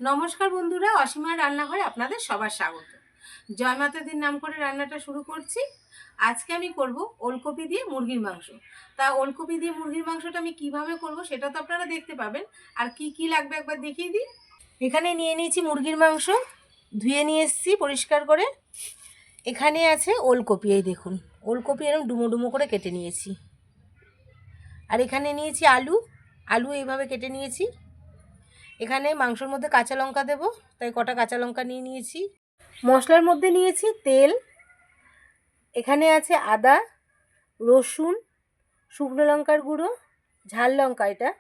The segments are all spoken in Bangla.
নমস্কার বন্ধুরা, অসীমার রান্নাঘরে আপনাদের সবার স্বাগত। জয় মাতাদির নাম করে রান্নাটা শুরু করছি। আজকে আমি করব ওলকপি দিয়ে মুরগির মাংস। তা ওলকপি দিয়ে মুরগির মাংসটা আমি কিভাবে করব সেটা তো আপনারা দেখতে পাবেন। আর কি কি লাগবে একবার দেখিয়ে দিই। এখানে নিয়ে নিয়েছি মুরগির মাংস, ধুয়ে নিয়ে এসেছি পরিষ্কার করে। এখানে আছে ওলকপি, এই দেখুন ওলকপি এরকম ডুমো ডুমো করে কেটে নিয়েছি। আর এখানে নিয়েছি আলু এইভাবে কেটে নিয়েছি। এখানে মাংসের মধ্যে কাঁচা লঙ্কা দেবো, তাই কটা কাঁচা লঙ্কা নিয়ে নিয়েছি। মশলার মধ্যে নিয়েছি তেল, এখানে আছে আদা, রসুন, শুকনো লঙ্কার গুঁড়ো, ঝাল লঙ্কা এটা,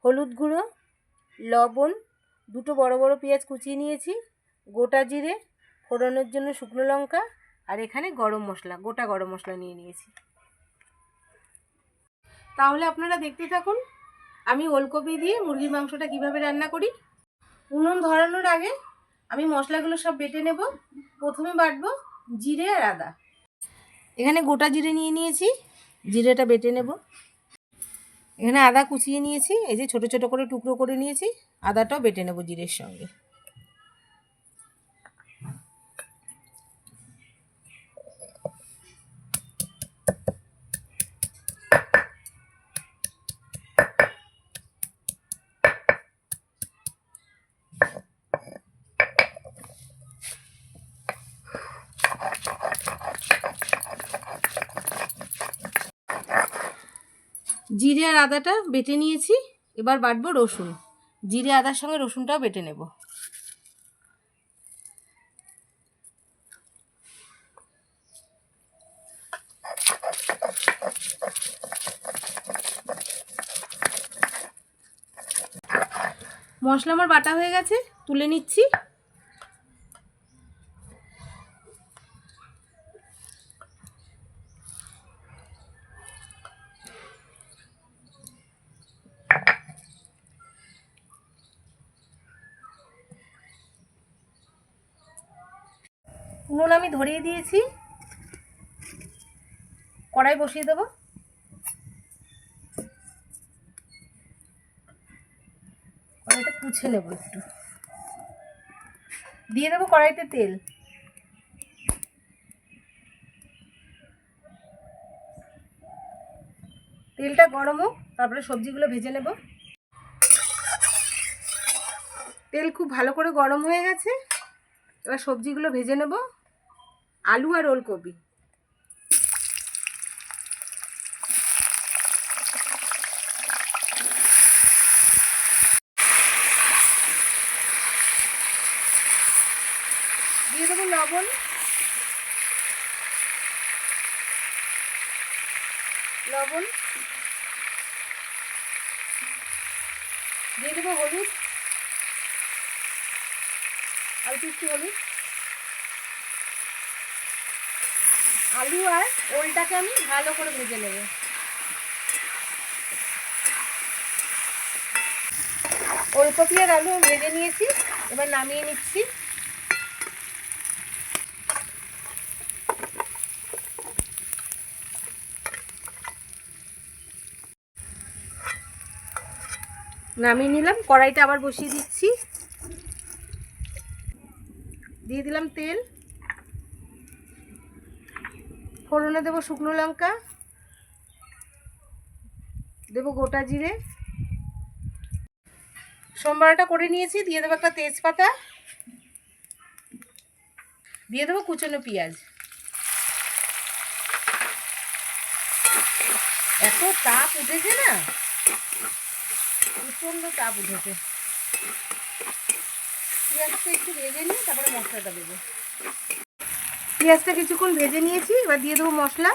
হলুদ গুঁড়ো, লবণ, দুটো বড় বড় পেঁয়াজ কুচিয়ে নিয়েছি, গোটা জিরে, ফোড়নের জন্য শুকনো লঙ্কা, আর এখানে গরম মশলা, গোটা গরম মশলা নিয়ে নিয়েছি। তাহলে আপনারা দেখতে থাকুন আমি ওলকপি দিয়ে মুরগির মাংসটা কিভাবে রান্না করি। উনুন ধরানোর আগে আমি মশলাগুলো সব বেটে নেব। প্রথমে বাটবো জিরে আর আদা। এখানে গোটা জিরে নিয়ে নিয়েছি, জিরেটা বেটে নেব। এখানে আদা কুচিয়ে নিয়েছি, এই যে ছোট ছোট করে টুকরো করে নিয়েছি, আদাটাও বেটে নেব জিরের সঙ্গে। জিরে আর আদাটা বেটে নিয়েছি, এবার বাটবো রসুন। জিরে আদার সঙ্গে রসুনটাও বেটে নেব। মশলা আমার বাটা হয়ে গেছে, তুলে নিচ্ছি। নুন আমি ধরিয়ে দিয়েছি, কড়াই বসিয়ে দেবো। কড়াইটা পুছে নেব একটু, দিয়ে দেবো কড়াইতে তেল। তেলটা গরম হোক, তারপরে সবজিগুলো ভেজে নেব। তেল খুব ভালো করে গরম হয়ে গেছে, এবার সবজিগুলো ভেজে নেব। আলু আর ওলকপি, দিয়ে দেবো লবণ, দিয়ে দেবো হলুদ, অল্প একটু হলুদ। আলু আর ওলটাকে আমি ভালো করে ভেজে নেব। ওলকপি আর আলু ভেজে নিয়েছি, এবার নামিয়ে নিচ্ছি। নামিয়ে নিলাম, কড়াইটা আবার বসিয়ে দিচ্ছি। দিয়ে দিলাম তেল, ফোড়নে দেবো শুকনো লঙ্কা, দেবো গোটা জিরে, সম্বারটা করে নিয়েছি, দিয়ে দেবো একটা তেজপাতা, দিয়ে দেবো কুচনো পেঁয়াজ। এত তাপ উঠেছে না, প্রচণ্ড তাপ উঠেছে। পেঁয়াজটা একটু ভেজে নিয়ে তারপরে মশলাটা দেবো। পেঁয়াজটা কিছুক্ষণ ভেজে নিয়েছি, এবার দিয়ে দেবো মশলা।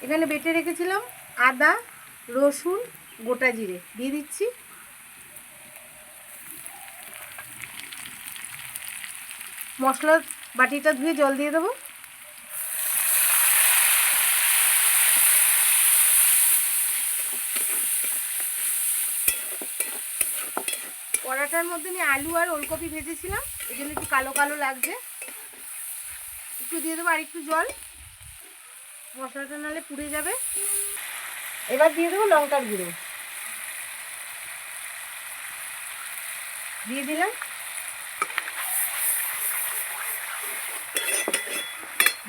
এখানে বেটে রেখেছিলাম আদা, রসুন, গোটা জিরে দিয়ে দিচ্ছি। মশলার বাটিটা ধুয়ে জল দিয়ে দেবো। কড়াটার মধ্যে আমি আলু আর ওলকপি ভেজেছিলাম, এই জন্য একটু কালো কালো লাগছে। একটু দিয়ে দেবো আর একটু জল, মশলাটা নাহলে পুড়ে যাবে। এবার দিয়ে দেবো লঙ্কার গুঁড়ো, দিয়ে দিলাম,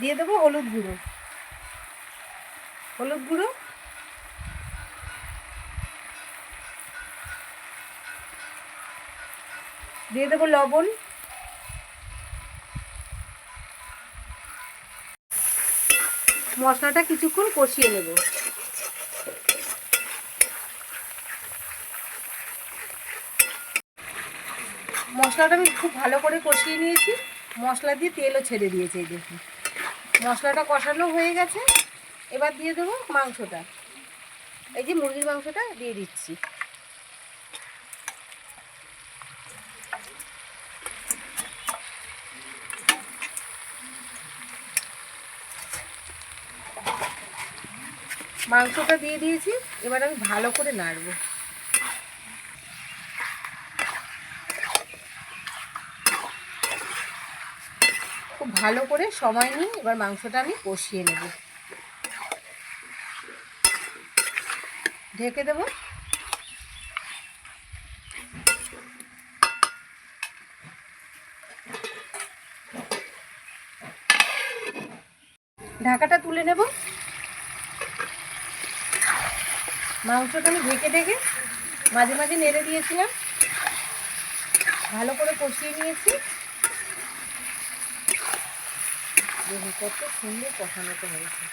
দিয়ে দেবো হলুদ গুঁড়ো, হলুদ গুঁড়ো, দিয়ে দেবো লবণ, মশলাটা কিছুক্ষণ কষিয়ে নেব। মশলাটা আমি খুব ভালো করে কষিয়ে নিয়েছি, মশলা দিয়ে তেলও ছেড়ে দিয়েছে। এই দেখুন মশলাটা কষানো হয়ে গেছে। এবার দিয়ে দেবো মাংসটা, এই যে মুরগির মাংসটা দিয়ে দিচ্ছি। মাংসটা দিয়ে দিয়েছি, এবার আমি ভালো করে নাড়ব। খুব ভালো করে সময় নিয়ে এবার মাংসটা আমি কষিয়ে নেব। ঢেকে দেব। ঢাকাটা তুলে নেব। মাংসটা আমি ঢেকে ঢেকে মাঝে মাঝে নেড়ে দিয়েছিলাম, ভালো করে কষিয়ে নিয়েছি। দেখুন কত সুন্দর কষানোটা হয়েছে।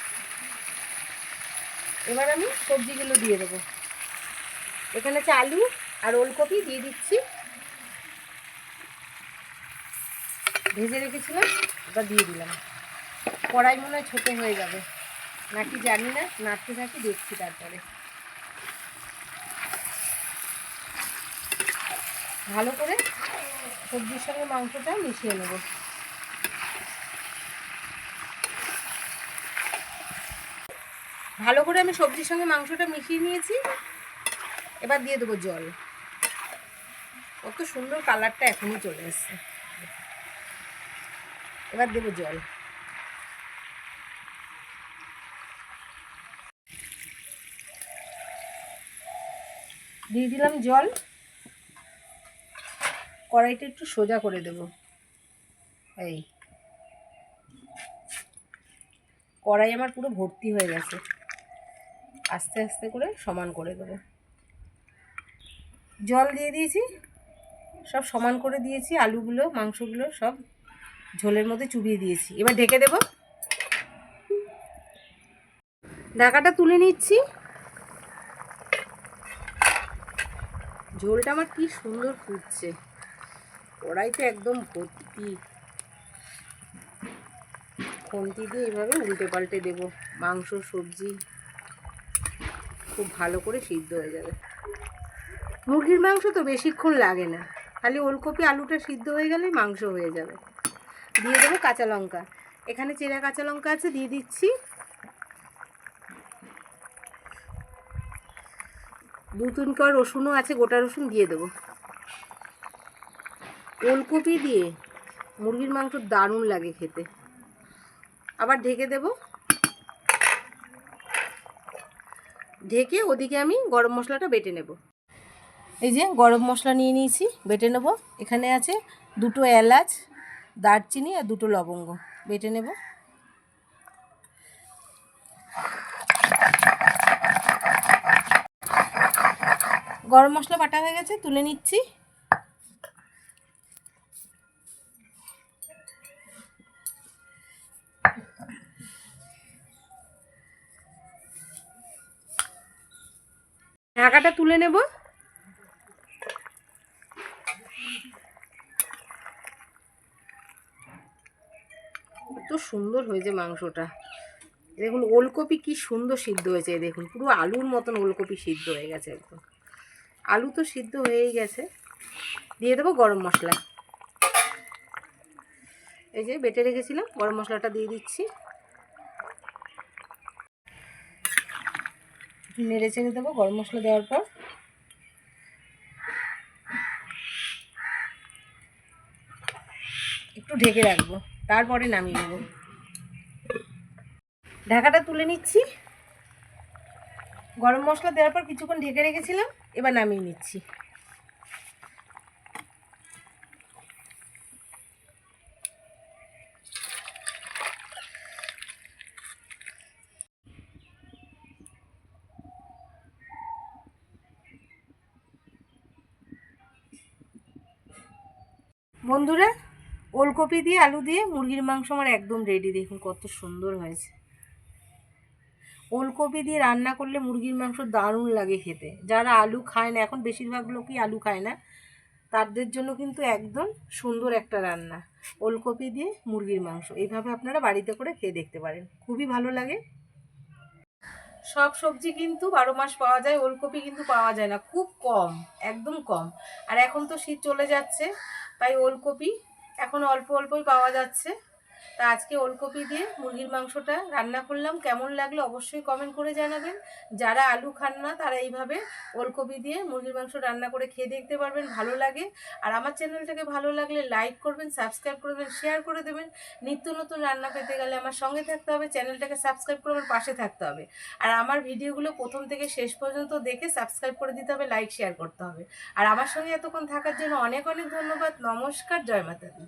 এবার আমি সবজিগুলো দিয়ে দেবো। এখানে আছে আলু আর ওলকপি দিয়ে দিচ্ছি, ভেজে রেখেছিলাম, ওটা দিয়ে দিলাম। কড়াই মনে হয় ছোটো হয়ে যাবে নাকি জানি না, নাড়তে থাকি, দেখছি। তারপরে ভালো করে সবজির সঙ্গে মাংসটা মিশিয়ে নেব। ভালো করে আমি সবজির সঙ্গে মাংসটা মিশিয়ে নিয়েছি। এবার দিয়ে দেবো জল। কত সুন্দর কালারটা এখনই চলে এসছে। এবার দেবো জল। দিয়ে দিলাম জল। কড়াইটা একটু সোজা করে দেব। এই কড়াই আমার পুরো ভর্তি হয়ে গেছে, আস্তে আস্তে করে সমান করে দেবো। জল দিয়ে দিয়েছি, সব সমান করে দিয়েছি। আলুগুলো মাংসগুলো সব ঝোলের মধ্যে চুবিয়ে দিয়েছি। এবার ঢেকে দেব। ঢাকাটা তুলে নিচ্ছি। ঝোলটা আমার কি সুন্দর ফুটছে, কড়াইতে একদম ভর্তি। খুন্তি দিয়ে এইভাবে উল্টে পাল্টে দেবো। মাংস সবজি খুব ভালো করে সিদ্ধ হয়ে যাবে। মুরগির মাংস তো বেশিক্ষণ লাগে না, খালি ওলকপি আলুটা সিদ্ধ হয়ে গেলে মাংস হয়ে যাবে। দিয়ে দেবো কাঁচা লঙ্কা। এখানে চেরা কাঁচা লঙ্কা আছে, দিয়ে দিচ্ছি। 2-3 কোয়া রসুনও আছে, গোটা রসুন দিয়ে দেবো। ওলকপি দিয়ে মুরগির মাংস দারুণ লাগে খেতে। আবার ঢেকে দেব। ঢেকে ওদিকে আমি গরম মশলাটা বেটে নেব। এই যে গরম মশলা নিয়ে নিয়েছি, বেটে নেব। এখানে আছে 2টো এলাচ, দারচিনি আর 2টো লবঙ্গ, বেটে নেব। গরম মশলা বাটা হয়ে গেছে, তুলে নিচ্ছি। ঢাকাটা তুলে নেব। কত সুন্দর হয়েছে মাংসটা। দেখুন ওলকপি কি সুন্দর সিদ্ধ হয়েছে। দেখুন পুরো আলুর মতন ওলকপি সিদ্ধ হয়ে গেছে একদম। আলু তো সিদ্ধ হয়েই গেছে। দিয়ে দেবো গরম মশলা। এই যে বেটে রেখেছিলাম গরম মশলাটা দিয়ে দিচ্ছি। নেড়ে চেড়ে দেবো গরম মশলা দেওয়ার পর। একটু ঢেকে রাখবো, তারপরে নামিয়ে নেব। ঢাকাটা তুলে নিচ্ছি। গরম মশলা দেওয়ার পর কিছুক্ষণ ঢেকে রেখেছিলাম, এবার নামিয়ে নিচ্ছি। বন্ধুরা, ওলকপি দিয়ে আলু দিয়ে মুরগির মাংস আমার একদম রেডি। দেখুন কত সুন্দর হয়েছে। ওলকপি দিয়ে রান্না করলে মুরগির মাংস দারুণ লাগে খেতে। যারা আলু খায় না, এখন বেশিরভাগ লোকই আলু খায় না, তাদের জন্য কিন্তু একদম সুন্দর একটা রান্না ওলকপি দিয়ে মুরগির মাংস। এইভাবে আপনারা বাড়িতে করে খেয়ে দেখতে পারেন, খুবই ভালো লাগে। সব সবজি কিন্তু 12 মাস পাওয়া যায়, ওলকপি কিন্তু পাওয়া যায় না, খুব কম, একদম কম। আর এখন তো শীত চলে যাচ্ছে, তাই ওলকপি এখন অল্প অল্পই পাওয়া যাচ্ছে। তা আজকে ওলকপি দিয়ে মুরগির মাংসটা রান্না করলাম, কেমন লাগলো অবশ্যই কমেন্ট করে জানাবেন। যারা আলু খান না তারা এইভাবে ওলকপি দিয়ে মুরগির মাংস রান্না করে খেয়ে দেখতে পারবেন, ভালো লাগে। আর আমার চ্যানেলটাকে ভালো লাগলে লাইক করবেন, সাবস্ক্রাইব করবেন, শেয়ার করে দেবেন। নিত্য নতুন রান্না পেতে গেলে আমার সঙ্গে থাকতে হবে, চ্যানেলটাকে সাবস্ক্রাইব করে আমার পাশে থাকতে হবে। আর আমার ভিডিওগুলো প্রথম থেকে শেষ পর্যন্ত দেখে সাবস্ক্রাইব করে দিতে হবে, লাইক শেয়ার করতে হবে। আর আমার সঙ্গে এতক্ষণ থাকার জন্য অনেক অনেক ধন্যবাদ। নমস্কার, জয় মাতা দি।